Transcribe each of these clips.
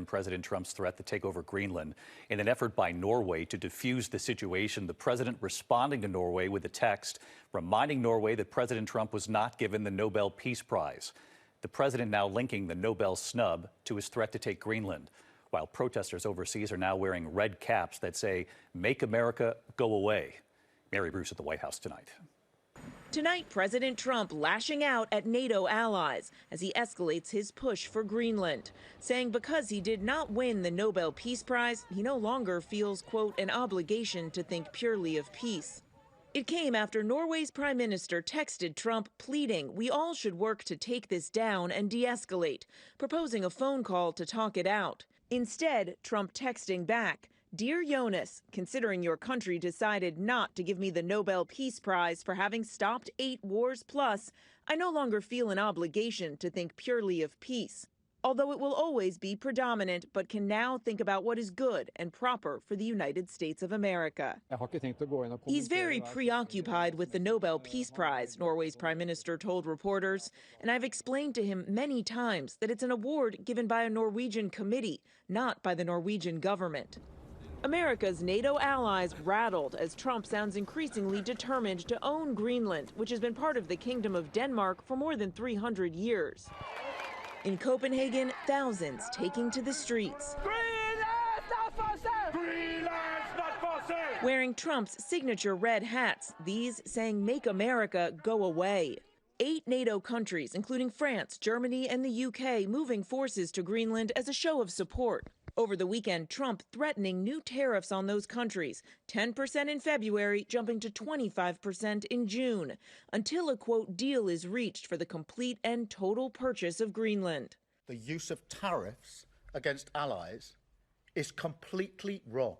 President Trump's threat to take over Greenland in an effort by Norway to defuse the situation. The president responding to Norway with a text reminding Norway that President Trump was not given the Nobel Peace Prize. The president now linking the Nobel snub to his threat to take Greenland, while protesters overseas are now wearing red caps that say, "Make America Go Away." Mary Bruce at the White House tonight. Tonight, President Trump lashing out at NATO allies as he escalates his push for Greenland, saying because he did not win the Nobel Peace Prize, he no longer feels, quote, an obligation to think purely of peace. It came after Norway's prime minister texted Trump pleading we all should work to take this down and de-escalate, proposing a phone call to talk it out. Instead, Trump texting back, "Dear Jonas, considering your country decided not to give me the Nobel Peace Prize for having stopped 8 wars plus, I no longer feel an obligation to think purely of peace. Although it will always be predominant, but can now think about what is good and proper for the United States of America." He's very preoccupied with the Nobel Peace Prize, Norway's prime minister told reporters, and I've explained to him many times that it's an award given by a Norwegian committee, not by the Norwegian government. America's NATO allies rattled as Trump sounds increasingly determined to own Greenland, which has been part of the Kingdom of Denmark for more than 300 years. In Copenhagen, thousands taking to the streets, wearing Trump's signature red hats, these saying "Make America Go Away." 8 NATO countries, including France, Germany, and the UK, moving forces to Greenland as a show of support. Over the weekend, Trump threatening new tariffs on those countries, 10% in February, jumping to 25% in June, until a, quote, deal is reached for the complete and total purchase of Greenland. The use of tariffs against allies is completely wrong.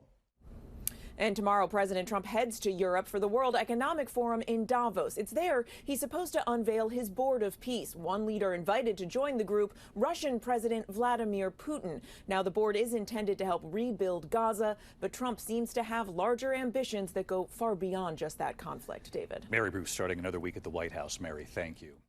And tomorrow, President Trump heads to Europe for the World Economic Forum in Davos. It's there he's supposed to unveil his Board of Peace. One leader invited to join the group, Russian President Vladimir Putin. Now, the board is intended to help rebuild Gaza, but Trump seems to have larger ambitions that go far beyond just that conflict. David. Mary Bruce starting another week at the White House. Mary, thank you.